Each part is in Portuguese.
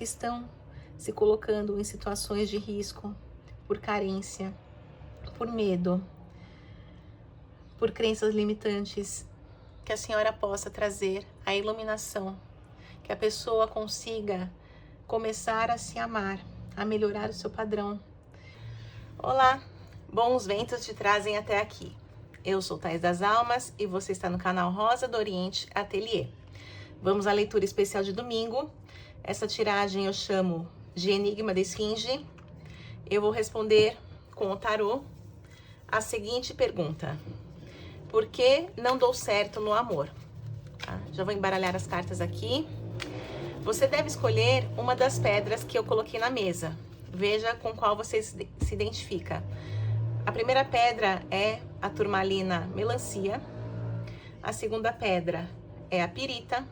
estão se colocando em situações de risco por carência, por medo, por crenças limitantes, que a senhora possa trazer a iluminação, que a pessoa consiga começar a se amar, a melhorar o seu padrão. Olá, bons ventos te trazem até aqui. Eu sou Thais das Almas e você está no canal Rosa do Oriente Ateliê. Vamos à leitura especial de domingo. Essa tiragem eu chamo de Enigma da Esfinge. Eu vou responder com o tarô a seguinte pergunta: por que não dou certo no amor? Já vou embaralhar as cartas aqui. Você deve escolher uma das pedras que eu coloquei na mesa. Veja com qual você se identifica. A primeira pedra é a turmalina melancia. A segunda pedra é a pirita.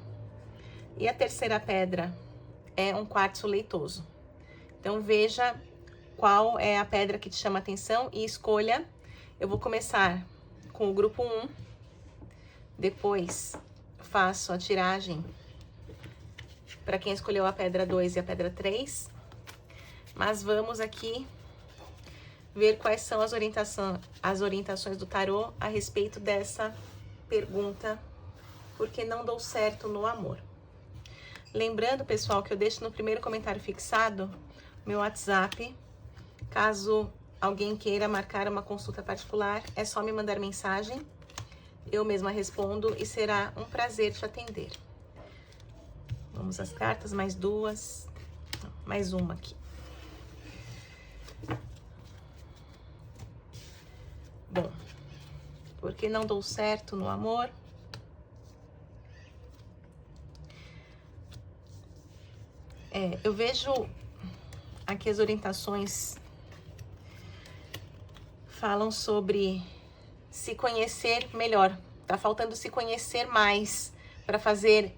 E a terceira pedra é um quartzo leitoso. Então veja qual é a pedra que te chama a atenção e escolha. Eu vou começar com o grupo 1. Depois faço a tiragem para quem escolheu a pedra 2 e a pedra 3. Mas vamos aqui ver quais são as orientações do tarô a respeito dessa pergunta: por que não dou certo no amor? Lembrando, pessoal, que eu deixo no primeiro comentário fixado meu WhatsApp. Caso alguém queira marcar uma consulta particular, é só me mandar mensagem. Eu mesma respondo e será um prazer te atender. Vamos às cartas, mais duas, mais uma aqui. Bom, por que não dou certo no amor? Eu vejo aqui as orientações falam sobre se conhecer melhor. Tá faltando se conhecer mais para fazer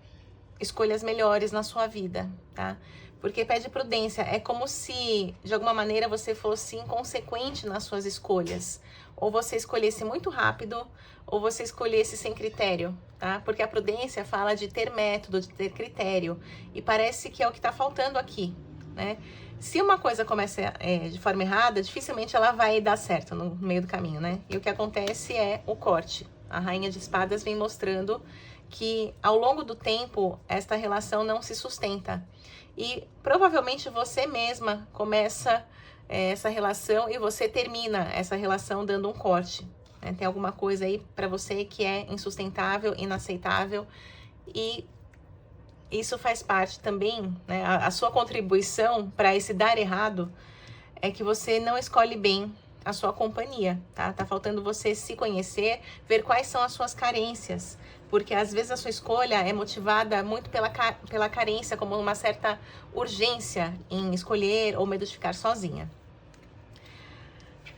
escolhas melhores na sua vida, tá? Porque pede prudência. É como se, de alguma maneira, você fosse inconsequente nas suas escolhas. Ou você escolhesse muito rápido, ou você escolhesse sem critério, tá? Porque a prudência fala de ter método, de ter critério. E parece que é o que tá faltando aqui, né? Se uma coisa começa de forma errada, dificilmente ela vai dar certo no meio do caminho, né? E o que acontece é o corte. A Rainha de Espadas vem mostrando que ao longo do tempo esta relação não se sustenta. E provavelmente você mesma começa essa relação e você termina essa relação dando um corte, né? Tem alguma coisa aí para você que é insustentável, inaceitável, e isso faz parte também, né? A sua contribuição para esse dar errado é que você não escolhe bem a sua companhia, tá? Tá faltando você se conhecer, ver quais são as suas carências, porque às vezes a sua escolha é motivada muito pela carência, como uma certa urgência em escolher ou medo de ficar sozinha.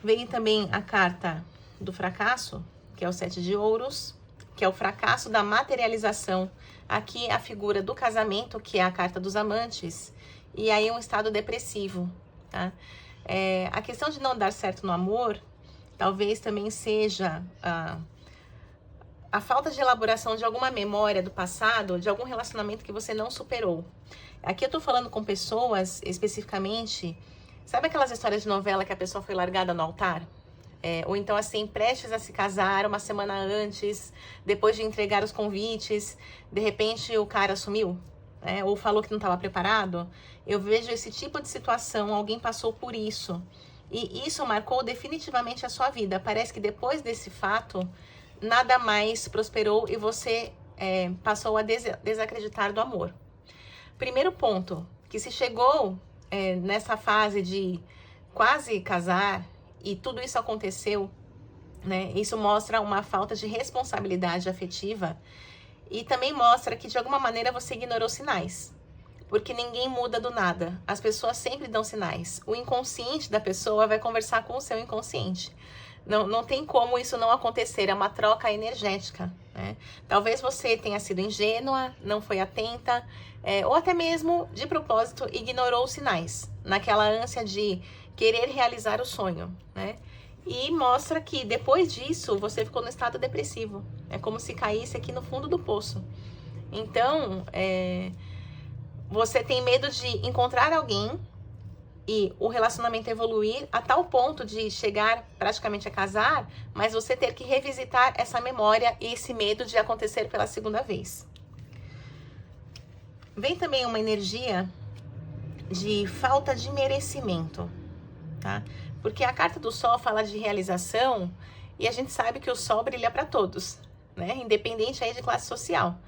Vem também a carta do fracasso, que é o 7 de ouros, que é o fracasso da materialização. Aqui a figura do casamento, que é a carta dos amantes, e aí um estado depressivo, tá? A questão de não dar certo no amor, talvez também seja a falta de elaboração de alguma memória do passado, de algum relacionamento que você não superou. Aqui eu tô falando com pessoas, especificamente, sabe aquelas histórias de novela que a pessoa foi largada no altar? Ou então assim, prestes a se casar uma semana antes, depois de entregar os convites, de repente o cara sumiu, né? Ou falou que não estava preparado. Eu vejo esse tipo de situação, alguém passou por isso. E isso marcou definitivamente a sua vida. Parece que depois desse fato, nada mais prosperou e você passou a desacreditar do amor. Primeiro ponto, que se chegou nessa fase de quase casar, e tudo isso aconteceu, né? Isso mostra uma falta de responsabilidade afetiva e também mostra que de alguma maneira você ignorou sinais. Porque ninguém muda do nada. As pessoas sempre dão sinais. O inconsciente da pessoa vai conversar com o seu inconsciente. Não tem como isso não acontecer. É uma troca energética, né? Talvez você tenha sido ingênua, não foi atenta, ou até mesmo de propósito ignorou os sinais, naquela ânsia de querer realizar o sonho, né? E mostra que depois disso você ficou no estado depressivo. É como se caísse aqui no fundo do poço. Então, você tem medo de encontrar alguém e o relacionamento evoluir a tal ponto de chegar praticamente a casar, mas você ter que revisitar essa memória e esse medo de acontecer pela segunda vez. Vem também uma energia de falta de merecimento, tá? Porque a carta do Sol fala de realização e a gente sabe que o Sol brilha para todos, né? Independente aí de classe social.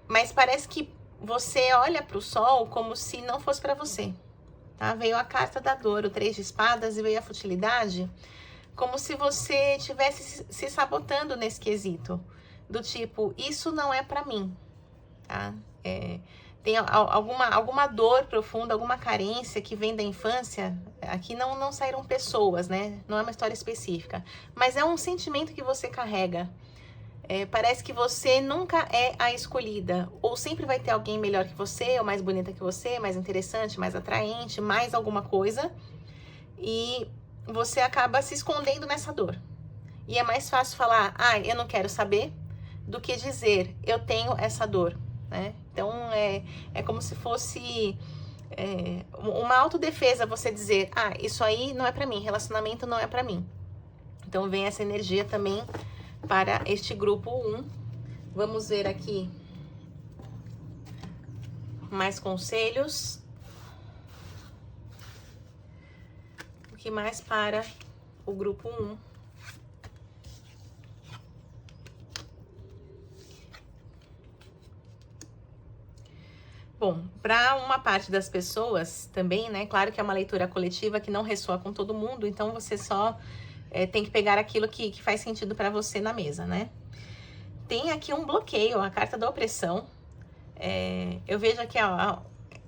Mas parece que você olha para o Sol como se não fosse para você, tá? Veio a carta da dor, o 3 de espadas, e veio a futilidade, como se você estivesse se sabotando nesse quesito, do tipo, isso não é para mim, tá? Tem alguma dor profunda, alguma carência que vem da infância. Aqui não saíram pessoas, né? Não é uma história específica, mas é um sentimento que você carrega. Parece que você nunca é a escolhida, ou sempre vai ter alguém melhor que você, ou mais bonita que você, mais interessante, mais atraente, mais alguma coisa, e você acaba se escondendo nessa dor. E é mais fácil falar, eu não quero saber, do que dizer, eu tenho essa dor, né? Então, é como se fosse uma autodefesa você dizer, isso aí não é pra mim, relacionamento não é pra mim. Então, vem essa energia também para este grupo 1. Vamos ver aqui mais conselhos. O que mais para o grupo 1? Bom, para uma parte das pessoas também, né? Claro que é uma leitura coletiva que não ressoa com todo mundo, então você só tem que pegar aquilo que faz sentido para você na mesa, né? Tem aqui um bloqueio, a carta da opressão. Eu vejo aqui,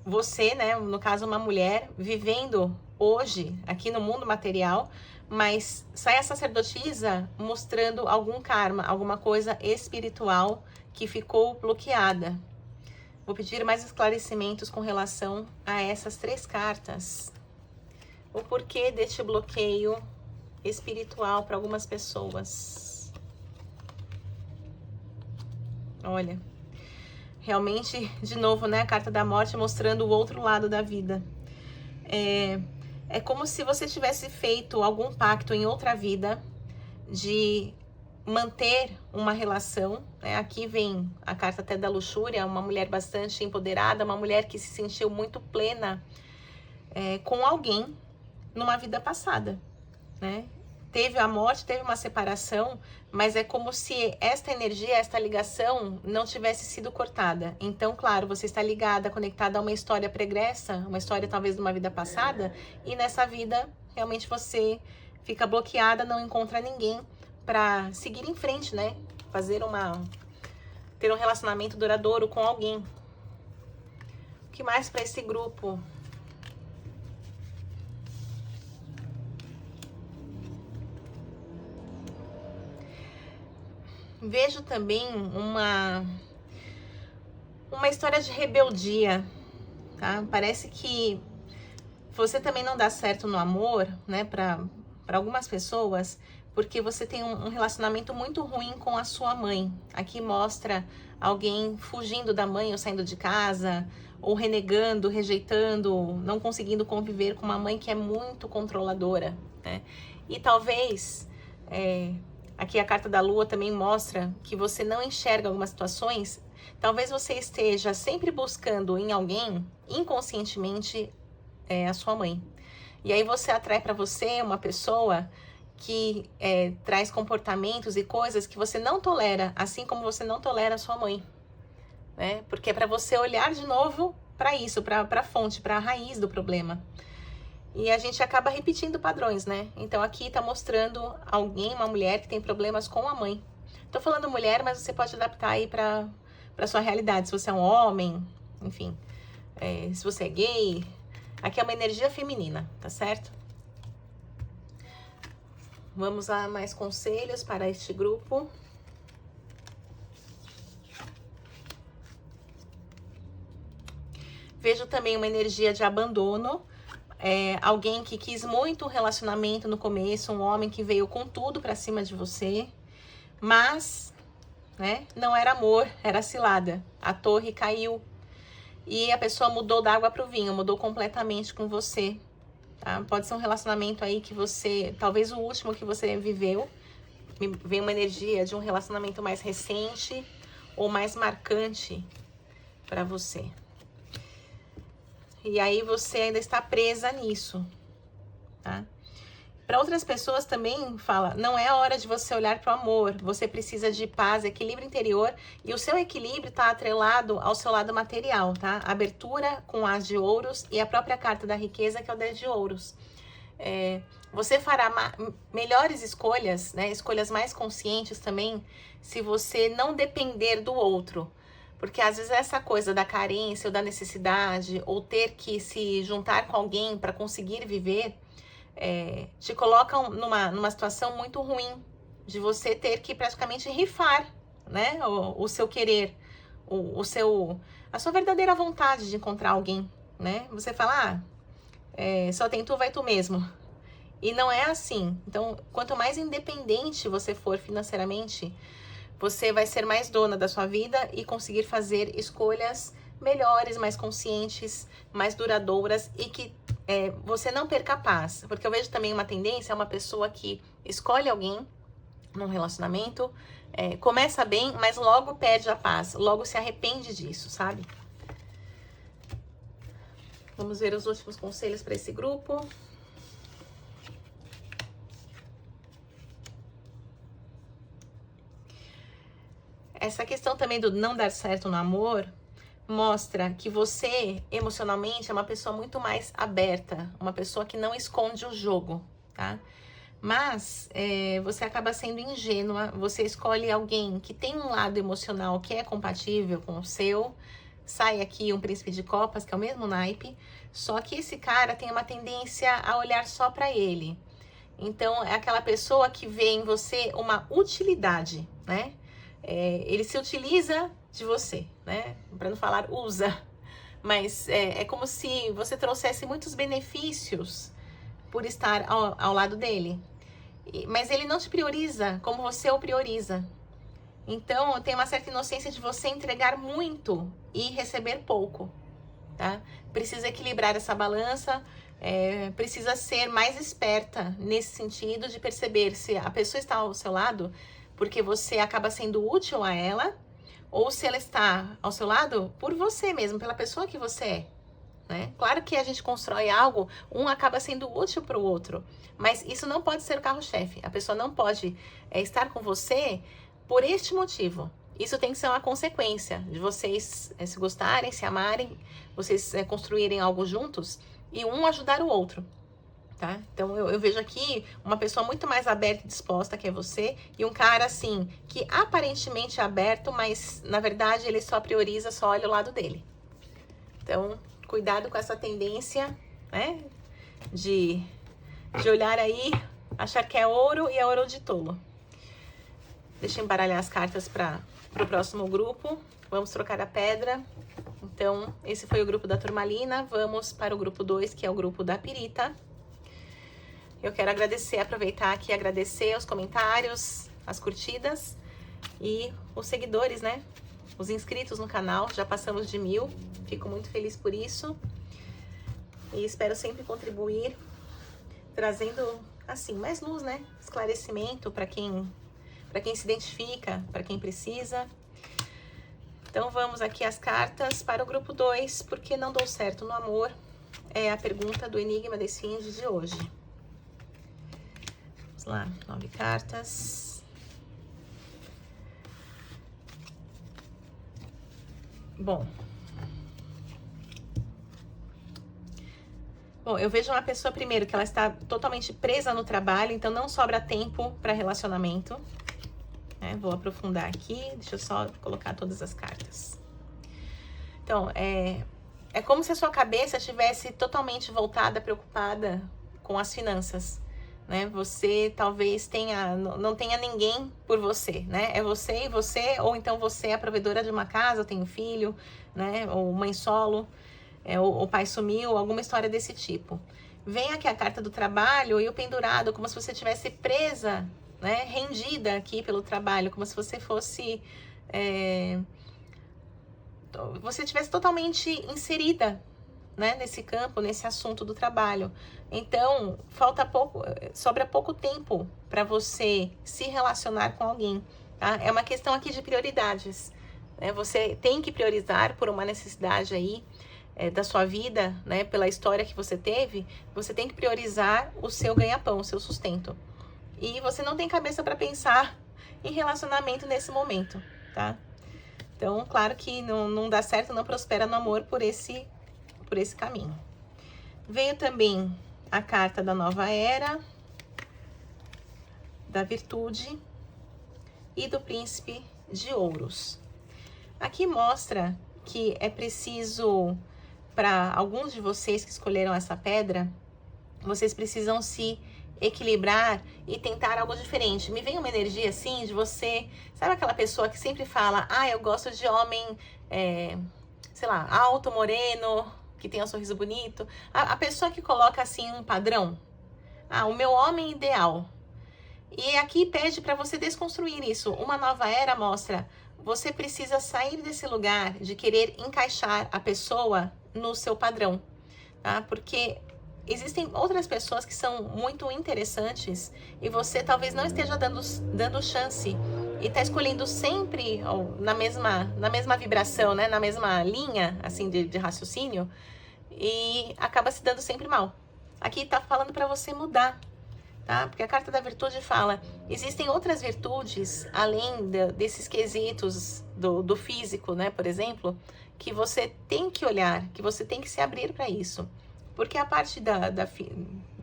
você, né? No caso, uma mulher vivendo hoje aqui no mundo material, mas sai a sacerdotisa mostrando algum karma, alguma coisa espiritual que ficou bloqueada. Vou pedir mais esclarecimentos com relação a essas 3 cartas. O porquê deste bloqueio espiritual para algumas pessoas. Olha, realmente, de novo, né, a carta da morte mostrando o outro lado da vida. É como se você tivesse feito algum pacto em outra vida de manter uma relação, né? Aqui vem a carta até da luxúria, uma mulher bastante empoderada, uma mulher que se sentiu muito plena com alguém numa vida passada, né? Teve a morte, teve uma separação, mas é como se esta energia, esta ligação não tivesse sido cortada. Então, claro, você está ligada, conectada a uma história pregressa, uma história talvez de uma vida passada, e nessa vida, realmente você fica bloqueada, não encontra ninguém para seguir em frente, né? Ter um relacionamento duradouro com alguém. O que mais para esse grupo? Vejo também uma história de rebeldia, tá? Parece que você também não dá certo no amor, né? Para algumas pessoas, porque você tem um relacionamento muito ruim com a sua mãe. Aqui mostra alguém fugindo da mãe ou saindo de casa, ou renegando, rejeitando, não conseguindo conviver com uma mãe que é muito controladora, né? E talvez aqui a carta da lua também mostra que você não enxerga algumas situações. Talvez você esteja sempre buscando em alguém, inconscientemente, a sua mãe. E aí você atrai para você uma pessoa que traz comportamentos e coisas que você não tolera, assim como você não tolera a sua mãe, né? Porque é para você olhar de novo para isso, para a fonte, para a raiz do problema. E a gente acaba repetindo padrões, né? Então aqui tá mostrando alguém, uma mulher que tem problemas com a mãe. Tô falando mulher, mas você pode adaptar aí pra sua realidade. Se você é um homem, enfim, se você é gay. Aqui é uma energia feminina, tá certo? Vamos a mais conselhos para este grupo. Vejo também uma energia de abandono. Alguém que quis muito um relacionamento no começo, um homem que veio com tudo pra cima de você, mas, né, não era amor, era cilada. A torre caiu. e a pessoa mudou da água pro vinho, mudou completamente com você, tá? Pode ser um relacionamento aí que você, talvez o último que você viveu, vem uma energia de um relacionamento mais recente ou mais marcante para você. E aí você ainda está presa nisso, tá? Para outras pessoas também fala, não é a hora de você olhar para o amor, você precisa de paz, equilíbrio interior, e o seu equilíbrio está atrelado ao seu lado material, tá? Abertura com as de ouros e a própria carta da riqueza, que é o 10 de ouros. Você fará melhores escolhas, né? Escolhas mais conscientes também, se você não depender do outro. Porque às vezes essa coisa da carência ou da necessidade, ou ter que se juntar com alguém para conseguir viver, te colocam numa situação muito ruim, de você ter que praticamente rifar, né, o seu querer, a sua verdadeira vontade de encontrar alguém, né? Você fala, só tem tu, vai tu mesmo. E não é assim. Então, quanto mais independente você for financeiramente, você vai ser mais dona da sua vida e conseguir fazer escolhas melhores, mais conscientes, mais duradouras e que você não perca a paz. Porque eu vejo também uma tendência, uma pessoa que escolhe alguém num relacionamento, começa bem, mas logo perde a paz, logo se arrepende disso, sabe? Vamos ver os últimos conselhos para esse grupo. Essa questão também do não dar certo no amor mostra que você, emocionalmente, é uma pessoa muito mais aberta, uma pessoa que não esconde o jogo, tá? Mas você acaba sendo ingênua, você escolhe alguém que tem um lado emocional que é compatível com o seu, sai aqui um príncipe de copas, que é o mesmo naipe, só que esse cara tem uma tendência a olhar só pra ele. Então, é aquela pessoa que vê em você uma utilidade, né? Ele se utiliza de você, né? Para não falar usa, mas é como se você trouxesse muitos benefícios por estar ao lado dele. Mas ele não te prioriza como você o prioriza. Então, tem uma certa inocência de você entregar muito e receber pouco, tá? Precisa equilibrar essa balança, precisa ser mais esperta nesse sentido de perceber se a pessoa está ao seu lado porque você acaba sendo útil a ela, ou se ela está ao seu lado por você mesmo, pela pessoa que você é, né? Claro que a gente constrói algo, um acaba sendo útil para o outro, mas isso não pode ser o carro-chefe. A pessoa não pode estar com você por este motivo. Isso tem que ser uma consequência de vocês se gostarem, se amarem, vocês construírem algo juntos e um ajudar o outro. Tá? Então eu vejo aqui uma pessoa muito mais aberta e disposta que é você, e um cara assim, que aparentemente é aberto, mas na verdade ele só prioriza, só olha o lado dele. Então, cuidado com essa tendência, né? De olhar aí, achar que é ouro e é ouro de tolo. Deixa eu embaralhar as cartas para o próximo grupo. Vamos trocar a pedra. Então, esse foi o grupo da Turmalina. Vamos para o grupo 2, que é o grupo da Pirita. Eu quero agradecer, aproveitar aqui e agradecer os comentários, as curtidas e os seguidores, né? Os inscritos no canal, já passamos de 1000, fico muito feliz por isso. E espero sempre contribuir, trazendo, assim, mais luz, né? Esclarecimento para quem se identifica, para quem precisa. Então vamos aqui as cartas para o grupo 2, por que não dou certo no amor? É a pergunta do Enigma da Esfinge de hoje. Lá, 9 cartas. Bom, eu vejo uma pessoa, primeiro, que ela está totalmente presa no trabalho, então não sobra tempo para relacionamento. Vou aprofundar aqui, deixa eu só colocar todas as cartas. Então, é como se a sua cabeça estivesse totalmente voltada, preocupada com as finanças. Né? Você talvez não tenha ninguém por você, né? É você e você, ou então você é a provedora de uma casa, tem um filho, né? Ou mãe solo, ou pai sumiu, alguma história desse tipo. Vem aqui a carta do trabalho e o pendurado, como se você estivesse presa, né? Rendida aqui pelo trabalho, como se você fosse você tivesse totalmente inserida, né, nesse campo, nesse assunto do trabalho. Então, sobra pouco tempo para você se relacionar com alguém, tá? É uma questão aqui de prioridades, né? Você tem que priorizar por uma necessidade aí da sua vida, né? Pela história que você teve, você tem que priorizar o seu ganha-pão, o seu sustento. E você não tem cabeça para pensar em relacionamento nesse momento, tá? Então, claro que não dá certo, não prospera no amor por esse caminho. Veio também a carta da nova era, da virtude e do príncipe de ouros. Aqui mostra que é preciso, para alguns de vocês que escolheram essa pedra, vocês precisam se equilibrar e tentar algo diferente. Me vem uma energia assim de você, sabe aquela pessoa que sempre fala, eu gosto de homem, sei lá, alto, moreno, que tem um sorriso bonito. A pessoa que coloca assim um padrão. O meu homem ideal. E aqui pede para você desconstruir isso. Uma nova era mostra, você precisa sair desse lugar de querer encaixar a pessoa no seu padrão, tá? Porque existem outras pessoas que são muito interessantes e você talvez não esteja dando chance e tá escolhendo sempre na mesma vibração, né? Na mesma linha, assim, de raciocínio, e acaba se dando sempre mal. Aqui tá falando para você mudar, tá? Porque a carta da virtude fala, existem outras virtudes, além desses quesitos do físico, né, por exemplo, que você tem que olhar, que você tem que se abrir para isso. Porque a parte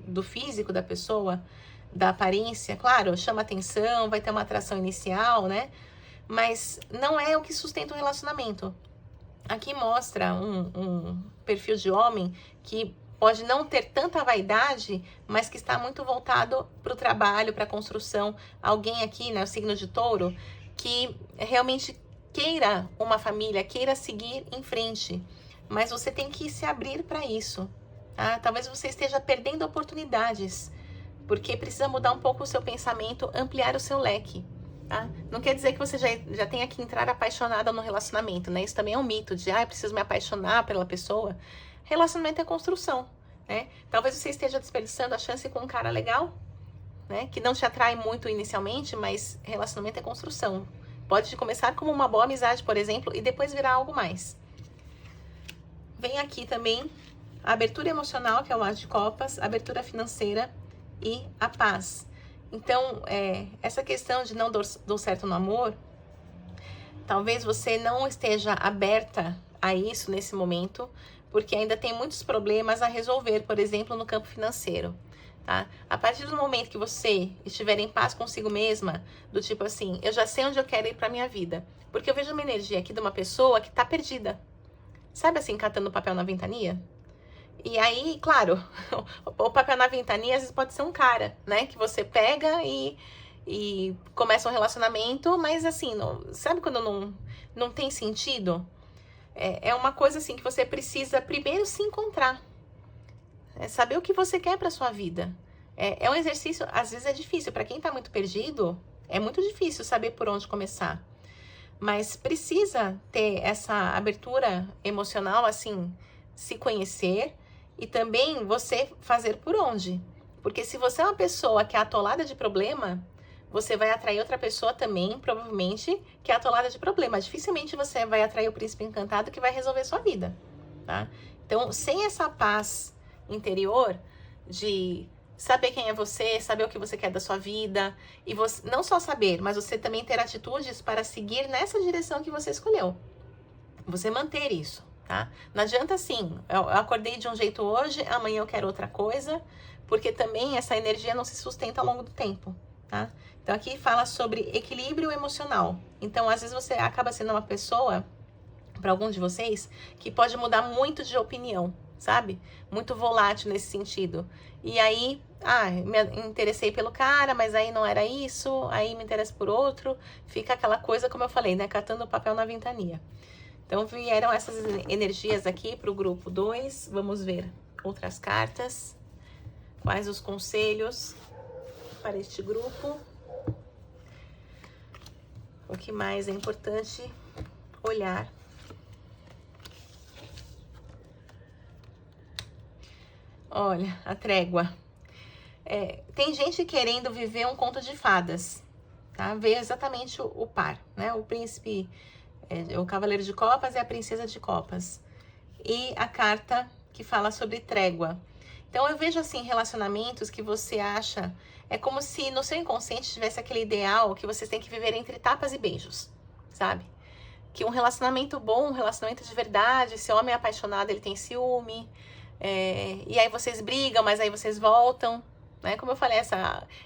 do físico da pessoa, da aparência, claro, chama atenção, vai ter uma atração inicial, né? Mas não é o que sustenta o relacionamento. Aqui mostra um perfil de homem que pode não ter tanta vaidade, mas que está muito voltado para o trabalho, para a construção. Alguém aqui, né, o signo de touro, que realmente queira uma família, queira seguir em frente. Mas você tem que se abrir para isso, tá? Talvez você esteja perdendo oportunidades, porque precisa mudar um pouco o seu pensamento, ampliar o seu leque. Tá? Não quer dizer que você já tenha que entrar apaixonada no relacionamento, né? Isso também é um mito de, eu preciso me apaixonar pela pessoa. Relacionamento é construção, né? Talvez você esteja desperdiçando a chance com um cara legal, né? Que não te atrai muito inicialmente, mas relacionamento é construção. Pode começar como uma boa amizade, por exemplo, e depois virar algo mais. Vem aqui também a abertura emocional, que é o As de Copas, a abertura financeira e a paz. Então, essa questão de não dar certo no amor, talvez você não esteja aberta a isso nesse momento, porque ainda tem muitos problemas a resolver, por exemplo, no campo financeiro, tá? A partir do momento que você estiver em paz consigo mesma, do tipo assim, eu já sei onde eu quero ir pra minha vida, porque eu vejo uma energia aqui de uma pessoa que tá perdida. Sabe assim, catando papel na ventania? E aí, claro, o papel na ventania às vezes pode ser um cara, né? Que você pega e começa um relacionamento, mas assim, sabe quando não tem sentido? É uma coisa assim que você precisa primeiro se encontrar. Saber o que você quer pra sua vida. É um exercício, às vezes é difícil. Pra quem tá muito perdido, é muito difícil saber por onde começar. Mas precisa ter essa abertura emocional, assim, se conhecer. E também você fazer por onde. Porque se você é uma pessoa que é atolada de problema, você vai atrair outra pessoa também, provavelmente, que é atolada de problema. Dificilmente você vai atrair o príncipe encantado que vai resolver sua vida, tá? Então, sem essa paz interior de saber quem é você, saber o que você quer da sua vida, e você não só saber, mas você também ter atitudes para seguir nessa direção que você escolheu. Você manter isso. Tá? Não adianta assim, eu acordei de um jeito hoje, amanhã eu quero outra coisa, porque também essa energia não se sustenta ao longo do tempo, tá? Então aqui fala sobre equilíbrio emocional. Então às vezes você acaba sendo uma pessoa, para alguns de vocês, que pode mudar muito de opinião, sabe? Muito volátil nesse sentido. E aí, me interessei pelo cara, mas aí não era isso, aí me interesso por outro, fica aquela coisa, como eu falei, né? Catando papel na ventania. Então, vieram essas energias aqui para o grupo 2. Vamos ver outras cartas. Quais os conselhos para este grupo? O que mais é importante olhar? Olha, a trégua. Tem gente querendo viver um conto de fadas, tá? Veio exatamente o par, né? O príncipe, o cavaleiro de copas e a princesa de copas. E a carta que fala sobre trégua. Então eu vejo assim relacionamentos que você acha, é como se no seu inconsciente tivesse aquele ideal que vocês têm que viver entre tapas e beijos, sabe? Que um relacionamento bom, um relacionamento de verdade, se o homem é apaixonado, ele tem ciúme, e aí vocês brigam, mas aí vocês voltam, né? Como eu falei,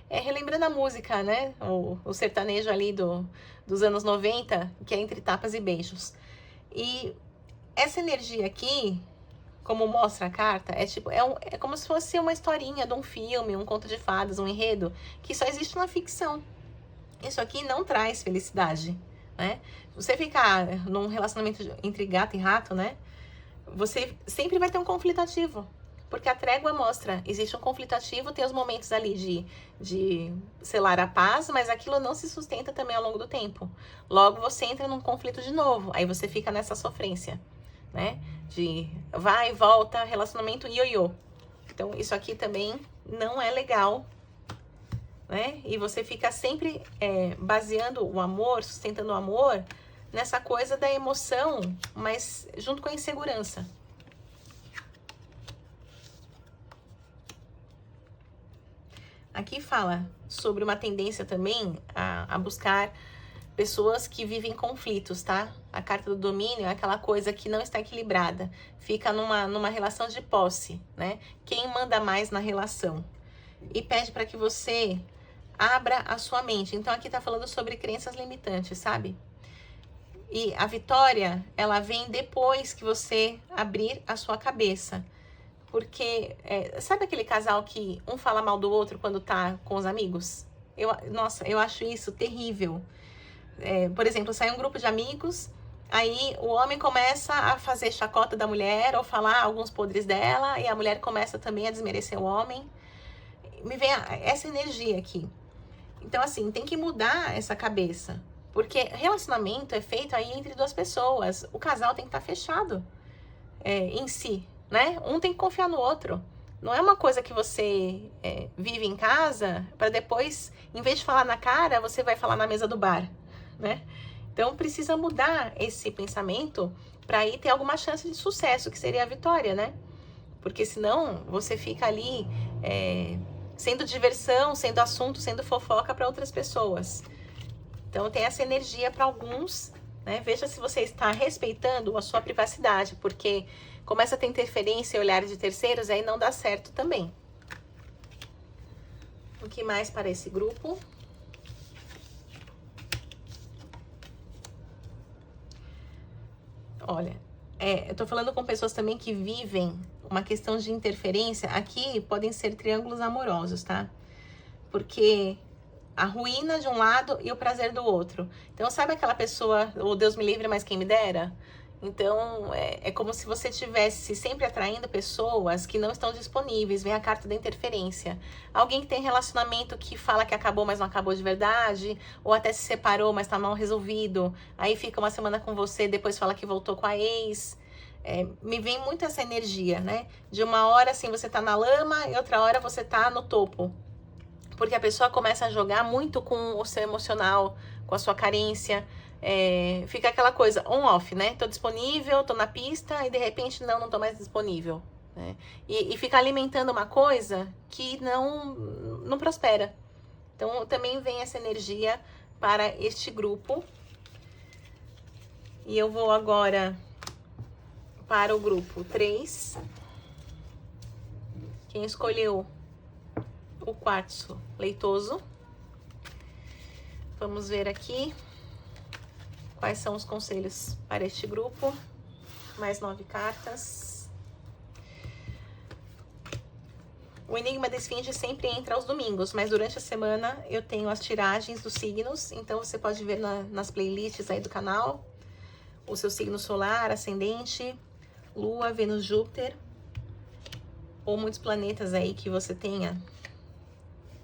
relembrando a música, né? O sertanejo ali dos anos 90, que é entre tapas e beijos. E essa energia aqui, como mostra a carta, é como se fosse uma historinha de um filme, um conto de fadas, um enredo, que só existe na ficção. Isso aqui não traz felicidade, né? Você ficar num relacionamento entre gato e rato, né? Você sempre vai ter um conflito ativo. Porque a trégua mostra, existe um conflito ativo, tem os momentos ali de selar a paz, mas aquilo não se sustenta também ao longo do tempo. Logo você entra num conflito de novo, aí você fica nessa sofrência, né? De vai e volta, relacionamento ioiô. Então isso aqui também não é legal, né? E você fica sempre baseando o amor, sustentando o amor nessa coisa da emoção, mas junto com a insegurança. Aqui fala sobre uma tendência também a buscar pessoas que vivem conflitos, tá? A carta do domínio é aquela coisa que não está equilibrada, fica numa relação de posse, né? Quem manda mais na relação? E pede para que você abra a sua mente. Então aqui tá falando sobre crenças limitantes, sabe? E a vitória, ela vem depois que você abrir a sua cabeça. Porque, sabe aquele casal que um fala mal do outro quando tá com os amigos? Nossa, eu acho isso terrível. Por exemplo, sai um grupo de amigos, aí o homem começa a fazer chacota da mulher ou falar alguns podres dela, e a mulher começa também a desmerecer o homem. Me vem essa energia aqui. Então, assim, tem que mudar essa cabeça. Porque relacionamento é feito aí entre duas pessoas. O casal tem que estar fechado em si, né? Um tem que confiar no outro. Não é uma coisa que você vive em casa para depois, em vez de falar na cara, você vai falar na mesa do bar, né? Então precisa mudar esse pensamento para aí ter alguma chance de sucesso, que seria a vitória, né? Porque senão você fica ali sendo diversão, sendo assunto, sendo fofoca para outras pessoas. Então tem essa energia para alguns, né? Veja se você está respeitando a sua privacidade, porque começa a ter interferência e olhares de terceiros, aí não dá certo também. O que mais para esse grupo? Olha, eu tô falando com pessoas também que vivem uma questão de interferência. Aqui podem ser triângulos amorosos, tá? Porque a ruína de um lado e o prazer do outro. Então, sabe aquela pessoa, o Deus me livre, mas quem me dera? Então, é como se você estivesse sempre atraindo pessoas que não estão disponíveis. Vem a carta da interferência. Alguém que tem relacionamento que fala que acabou, mas não acabou de verdade. Ou até se separou, mas tá mal resolvido. Aí fica uma semana com você, depois fala que voltou com a ex. Me vem muito essa energia, né? De uma hora, assim, você tá na lama e outra hora você tá no topo. Porque a pessoa começa a jogar muito com o seu emocional, com a sua carência. Fica aquela coisa on-off, né? Tô disponível, tô na pista e de repente não tô mais disponível. Né? E fica alimentando uma coisa que não prospera. Então também vem essa energia para este grupo. E eu vou agora para o grupo 3. Quem escolheu o quartzo leitoso. Vamos ver aqui quais são os conselhos para este grupo. Mais 9 cartas. O Enigma da Esfinge sempre entra aos domingos, mas durante a semana eu tenho as tiragens dos signos, então você pode ver nas playlists aí do canal o seu signo solar, ascendente, Lua, Vênus, Júpiter, ou muitos planetas aí que você tenha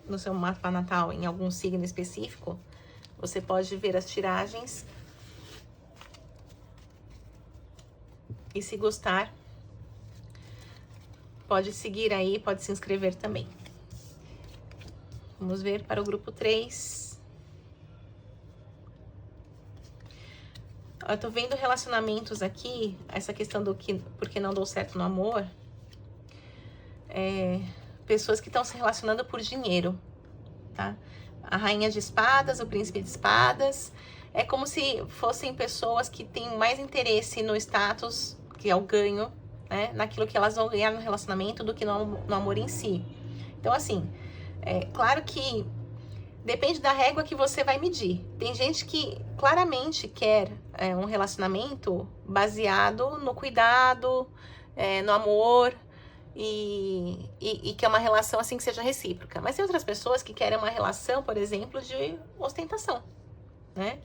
no seu mapa natal em algum signo específico. Você pode ver as tiragens e, se gostar, pode seguir aí, pode se inscrever também. Vamos ver para o grupo 3. Eu tô vendo relacionamentos aqui, essa questão do que, porque não deu certo no amor. Pessoas que estão se relacionando por dinheiro, tá? A rainha de espadas, o príncipe de espadas. É como se fossem pessoas que têm mais interesse no status, que é o ganho, né? Naquilo que elas vão ganhar no relacionamento do que no amor em si. Então, assim, claro que depende da régua que você vai medir. Tem gente que claramente quer um relacionamento baseado no cuidado, no amor, e que é uma relação assim que seja recíproca. Mas tem outras pessoas que querem uma relação, por exemplo, de ostentação, né?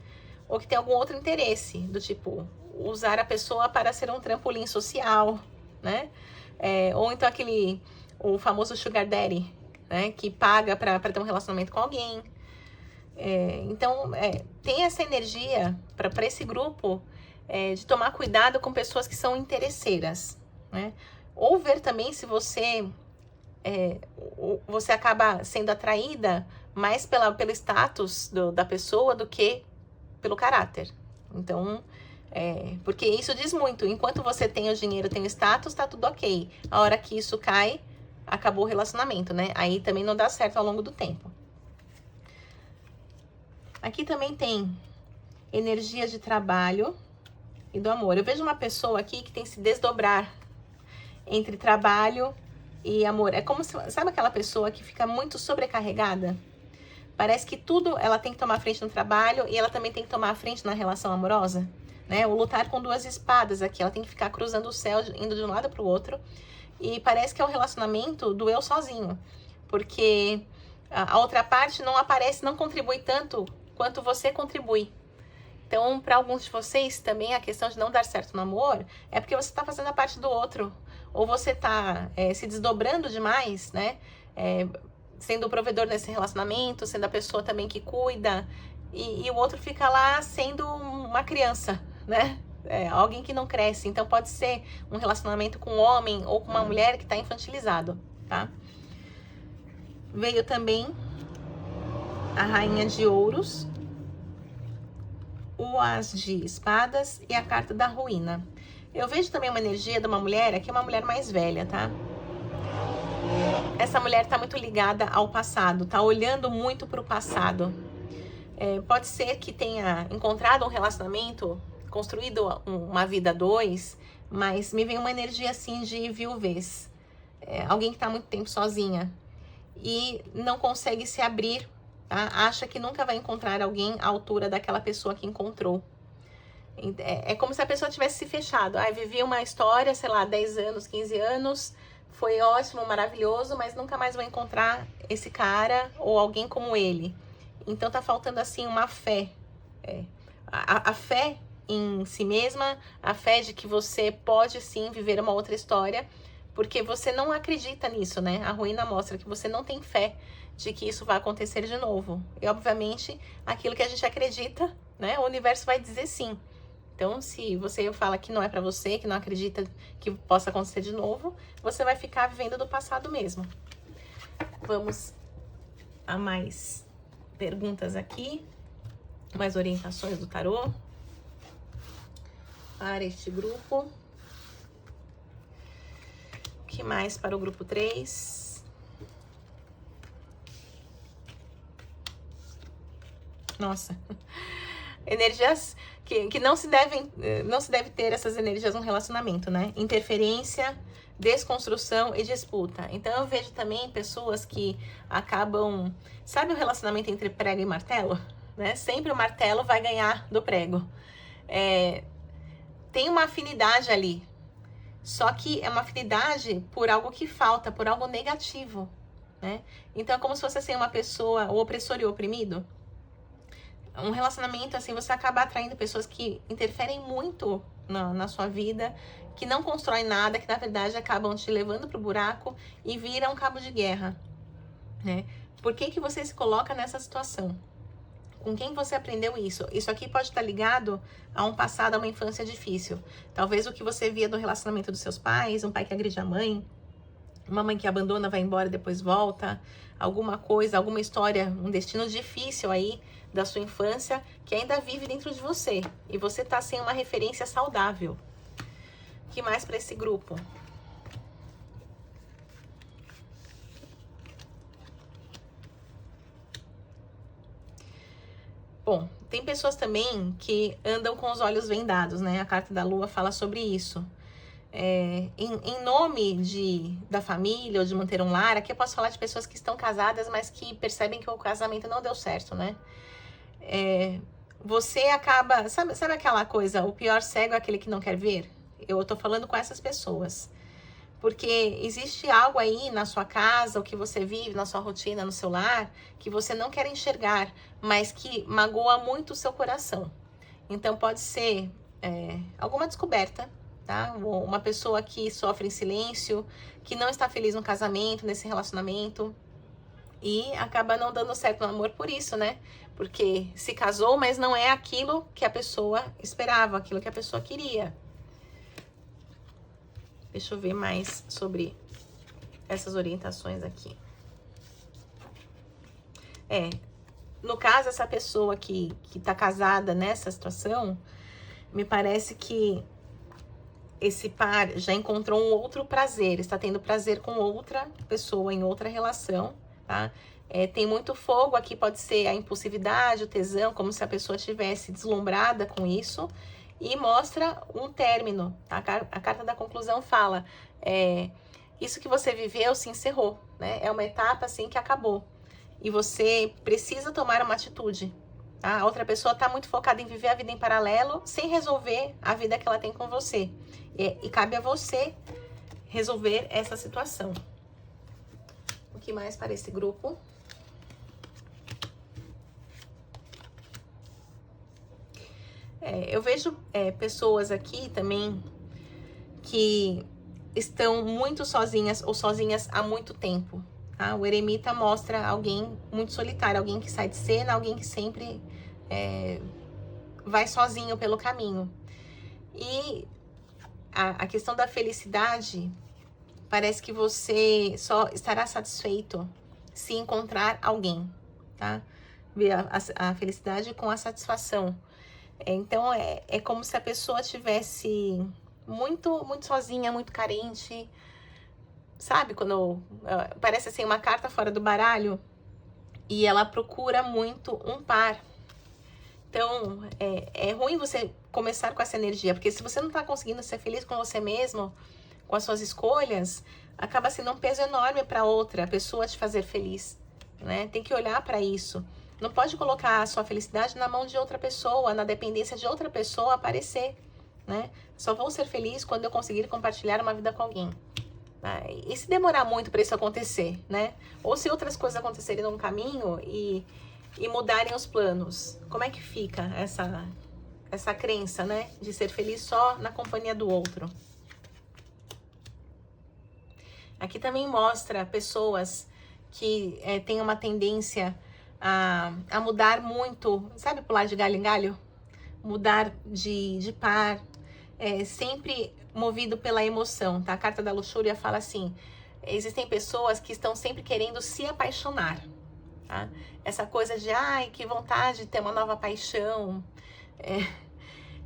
Ou que tem algum outro interesse, do tipo, usar a pessoa para ser um trampolim social, né? Ou então o famoso sugar daddy, né? Que paga para ter um relacionamento com alguém. Então, tem essa energia para esse grupo de tomar cuidado com pessoas que são interesseiras, né? Ou ver também se você acaba sendo atraída mais pelo status da pessoa do que pelo caráter. Então, porque isso diz muito. Enquanto você tem o dinheiro, tem o status, tá tudo ok. A hora que isso cai, acabou o relacionamento, né? Aí também não dá certo ao longo do tempo. Aqui também tem energia de trabalho e do amor. Eu vejo uma pessoa aqui que tem que se desdobrar entre trabalho e amor. É como se, sabe aquela pessoa que fica muito sobrecarregada? Parece que tudo ela tem que tomar frente no trabalho e ela também tem que tomar a frente na relação amorosa, né? O lutar com duas espadas aqui, ela tem que ficar cruzando o céu, indo de um lado para o outro. E parece que é o relacionamento do eu sozinho, porque a outra parte não aparece, não contribui tanto quanto você contribui. Então, para alguns de vocês também, a questão de não dar certo no amor é porque você está fazendo a parte do outro, ou você está se desdobrando demais, né? Sendo o provedor nesse relacionamento, sendo a pessoa também que cuida, e o outro fica lá sendo uma criança, né? Alguém que não cresce. Então pode ser um relacionamento com um homem ou com uma mulher que está infantilizado, tá? Veio também a rainha de ouros, o as de espadas e a carta da ruína. Eu vejo também uma energia de uma mulher, aqui é uma mulher mais velha, tá? Essa mulher tá muito ligada ao passado, tá olhando muito pro passado. Pode ser que tenha encontrado um relacionamento, construído uma vida a dois, mas me vem uma energia assim de viuvez. Alguém que tá muito tempo sozinha e não consegue se abrir, tá? Acha que nunca vai encontrar alguém à altura daquela pessoa que encontrou. É como se a pessoa tivesse se fechado. Vivi uma história, sei lá, 10 anos, 15 anos, foi ótimo, maravilhoso, mas nunca mais vou encontrar esse cara ou alguém como ele. Então tá faltando assim uma fé. A fé em si mesma, a fé de que você pode sim viver uma outra história, porque você não acredita nisso, né? A ruína mostra que você não tem fé de que isso vai acontecer de novo. E obviamente, aquilo que a gente acredita, né? O universo vai dizer sim. Então, se você fala que não é pra você, que não acredita que possa acontecer de novo, você vai ficar vivendo do passado mesmo. Vamos a mais perguntas aqui, mais orientações do tarô para este grupo. O que mais para o grupo 3? Nossa, energias que não se deve ter essas energias no relacionamento, né? Interferência, desconstrução e disputa. Então eu vejo também pessoas que acabam, sabe o relacionamento entre prego e martelo, né? Sempre o martelo vai ganhar do prego. Tem uma afinidade ali, só que é uma afinidade por algo que falta, por algo negativo, né? Então é como se fosse assim uma pessoa, o opressor e o oprimido. Um relacionamento, assim, você acaba atraindo pessoas que interferem muito na sua vida, que não constroem nada, que na verdade acabam te levando pro buraco e viram um cabo de guerra, né? Por que você se coloca nessa situação? Com quem você aprendeu isso? Isso aqui pode estar ligado a um passado, a uma infância difícil. Talvez o que você via do relacionamento dos seus pais, um pai que agride a mãe, uma mãe que abandona, vai embora, depois volta, alguma coisa, alguma história, um destino difícil aí da sua infância que ainda vive dentro de você e você tá sem uma referência saudável. O que mais para esse grupo? Bom, tem pessoas também que andam com os olhos vendados, né? A carta da Lua fala sobre isso. Em nome da família ou de manter um lar, aqui eu posso falar de pessoas que estão casadas, mas que percebem que o casamento não deu certo, né? Você acaba... Sabe aquela coisa, o pior cego é aquele que não quer ver? Eu tô falando com essas pessoas. Porque existe algo aí na sua casa, o que você vive, na sua rotina, no seu lar, que você não quer enxergar, mas que magoa muito o seu coração. Então pode ser alguma descoberta, tá? Uma pessoa que sofre em silêncio, que não está feliz no casamento, nesse relacionamento, e acaba não dando certo no amor por isso, né? Porque se casou, mas não é aquilo que a pessoa esperava, aquilo que a pessoa queria. Deixa eu ver mais sobre essas orientações aqui. No caso, essa pessoa que tá casada nessa situação, me parece que esse par já encontrou um outro prazer, está tendo prazer com outra pessoa, em outra relação, tá? Tem muito fogo aqui, pode ser a impulsividade, o tesão, como se a pessoa estivesse deslumbrada com isso, e mostra um término, tá? A carta da conclusão fala, isso que você viveu se encerrou, né? É uma etapa, assim, que acabou, e você precisa tomar uma atitude, tá? A outra pessoa tá muito focada em viver a vida em paralelo, sem resolver a vida que ela tem com você. E cabe a você resolver essa situação. O que mais para esse grupo? Eu vejo pessoas aqui também que estão muito sozinhas ou sozinhas há muito tempo. Tá? O eremita mostra alguém muito solitário, alguém que sai de cena, alguém que sempre vai sozinho pelo caminho. E a questão da felicidade, parece que você só estará satisfeito se encontrar alguém, tá? Ver a felicidade com a satisfação. Então, é como se a pessoa tivesse muito, muito sozinha, muito carente. Sabe, quando parece assim uma carta fora do baralho e ela procura muito um par. Então, é ruim você começar com essa energia, porque se você não tá conseguindo ser feliz com você mesmo, com as suas escolhas, acaba sendo um peso enorme para outra pessoa te fazer feliz, né? Tem que olhar para isso. Não pode colocar a sua felicidade na mão de outra pessoa, na dependência de outra pessoa aparecer, né? Só vou ser feliz quando eu conseguir compartilhar uma vida com alguém. E se demorar muito para isso acontecer, né? Ou se outras coisas acontecerem no caminho e mudarem os planos, como é que fica essa crença, né? De ser feliz só na companhia do outro. Aqui também mostra pessoas que têm uma tendência a mudar muito, sabe, pular de galho em galho? Mudar de par, sempre movido pela emoção, tá? A carta da luxúria fala assim, existem pessoas que estão sempre querendo se apaixonar, tá? Essa coisa de, ai, que vontade de ter uma nova paixão,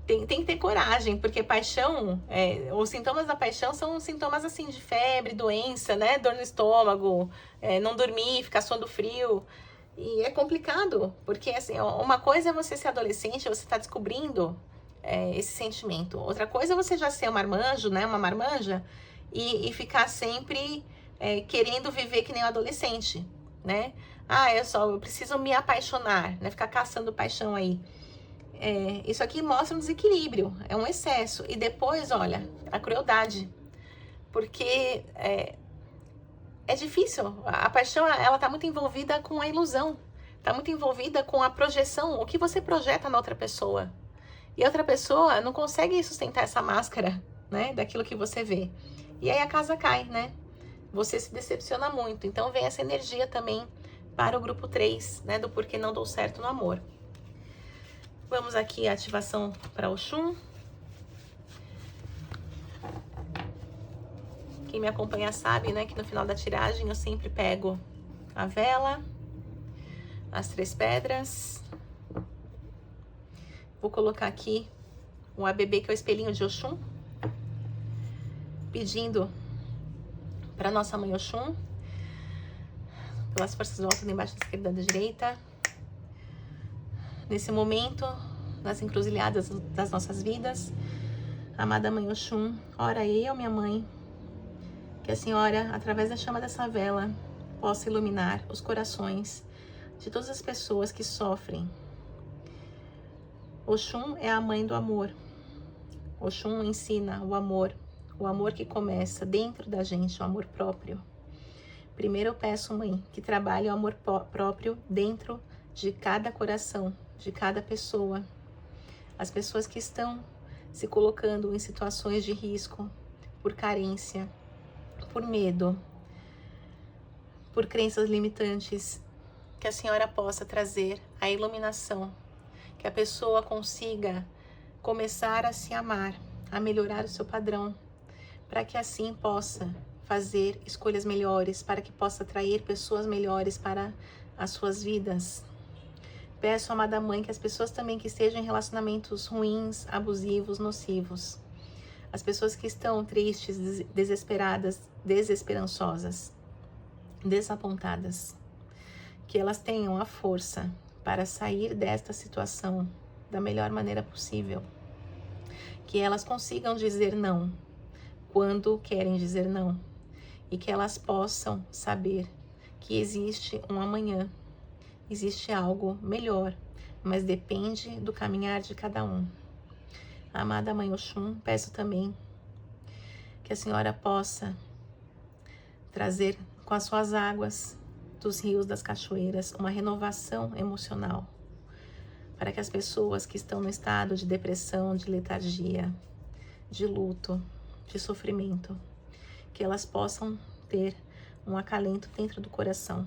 tem que ter coragem, porque paixão, os sintomas da paixão são sintomas assim de febre, doença, né? Dor no estômago, não dormir, ficar suando frio. E é complicado, porque assim, uma coisa é você ser adolescente, você tá descobrindo esse sentimento. Outra coisa é você já ser um marmanjo, né? Uma marmanja, e ficar sempre querendo viver que nem um adolescente, né? Eu preciso me apaixonar, né? Ficar caçando paixão aí. Isso aqui mostra um desequilíbrio, é um excesso. E depois, olha, a crueldade. Porque é difícil. A paixão, ela tá muito envolvida com a ilusão. Tá muito envolvida com a projeção, o que você projeta na outra pessoa. E a outra pessoa não consegue sustentar essa máscara, né, daquilo que você vê. E aí a casa cai, né? Você se decepciona muito. Então vem essa energia também para o grupo 3, né, do porquê não deu certo no amor. Vamos aqui a ativação para Oxum. Quem me acompanha sabe, né, que no final da tiragem eu sempre pego a vela, as 3 pedras. Vou colocar aqui o ABB, que é o espelhinho de Oxum, pedindo para nossa mãe Oxum, pelas forças do alto, embaixo, da esquerda, da direita, nesse momento, nas encruzilhadas das nossas vidas. Amada mãe Oxum, ora eu, minha mãe, que a senhora, através da chama dessa vela, possa iluminar os corações de todas as pessoas que sofrem. Oxum é a mãe do amor. Oxum ensina o amor que começa dentro da gente, o amor próprio. Primeiro eu peço, mãe, que trabalhe o amor próprio dentro de cada coração, de cada pessoa. As pessoas que estão se colocando em situações de risco, por carência, por medo, por crenças limitantes, que a senhora possa trazer a iluminação, que a pessoa consiga começar a se amar, a melhorar o seu padrão, para que assim possa fazer escolhas melhores, para que possa atrair pessoas melhores para as suas vidas. Peço, amada mãe, que as pessoas também que estejam em relacionamentos ruins, abusivos, nocivos, as pessoas que estão tristes, desesperadas, desesperançosas, desapontadas, que elas tenham a força para sair desta situação da melhor maneira possível, que elas consigam dizer não quando querem dizer não, e que elas possam saber que existe um amanhã, existe algo melhor, mas depende do caminhar de cada um. Amada mãe Oxum, peço também que a senhora possa trazer com as suas águas dos rios, das cachoeiras, uma renovação emocional, para que as pessoas que estão no estado de depressão, de letargia, de luto, de sofrimento, que elas possam ter um acalento dentro do coração,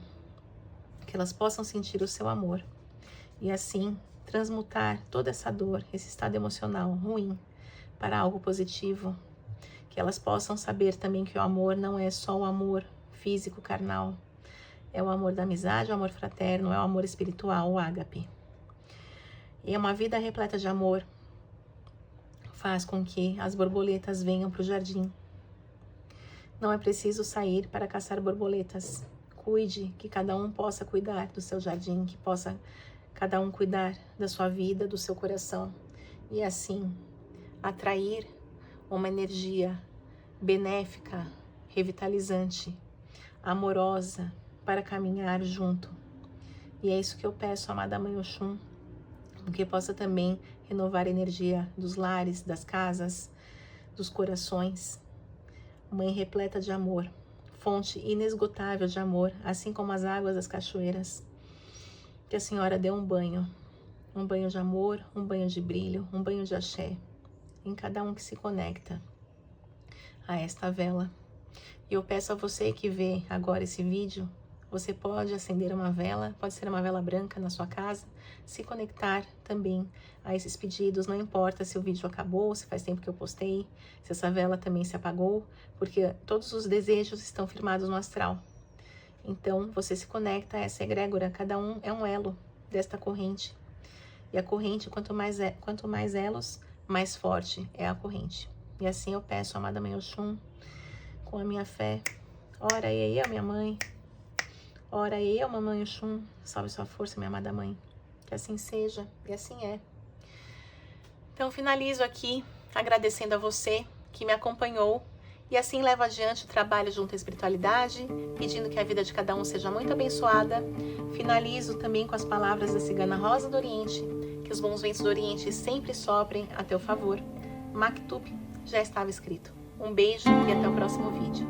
que elas possam sentir o seu amor e assim transmutar toda essa dor, esse estado emocional ruim, para algo positivo, que elas possam saber também que o amor não é só o amor físico, carnal, é o amor da amizade, o amor fraterno, é o amor espiritual, o ágape. E é uma vida repleta de amor faz com que as borboletas venham para o jardim. Não é preciso sair para caçar borboletas. Cuide, que cada um possa cuidar do seu jardim, que possa cada um cuidar da sua vida, do seu coração. E assim, atrair uma energia benéfica, revitalizante, amorosa, para caminhar junto. E é isso que eu peço, amada mãe Oxum, que possa também renovar a energia dos lares, das casas, dos corações. Mãe repleta de amor, fonte inesgotável de amor, assim como as águas das cachoeiras. Que a senhora dê um banho de amor, um banho de brilho, um banho de axé, em cada um que se conecta a esta vela. E eu peço a você que vê agora esse vídeo, você pode acender uma vela, pode ser uma vela branca na sua casa, se conectar também a esses pedidos, não importa se o vídeo acabou, se faz tempo que eu postei, se essa vela também se apagou, porque todos os desejos estão firmados no astral. Então, você se conecta a essa egrégora, cada um é um elo desta corrente. E a corrente, quanto mais elos, mais forte é a corrente. E assim eu peço, amada mãe Oxum, com a minha fé, ora e eu, minha mãe, ora e eu, mamãe Oxum, salve sua força, minha amada mãe. Que assim seja, e assim é. Então, finalizo aqui agradecendo a você que me acompanhou e assim levo adiante o trabalho junto à espiritualidade, pedindo que a vida de cada um seja muito abençoada. Finalizo também com as palavras da cigana Rosa do Oriente, que os bons ventos do Oriente sempre soprem a teu favor. Maktub já estava escrito. Um beijo e até o próximo vídeo.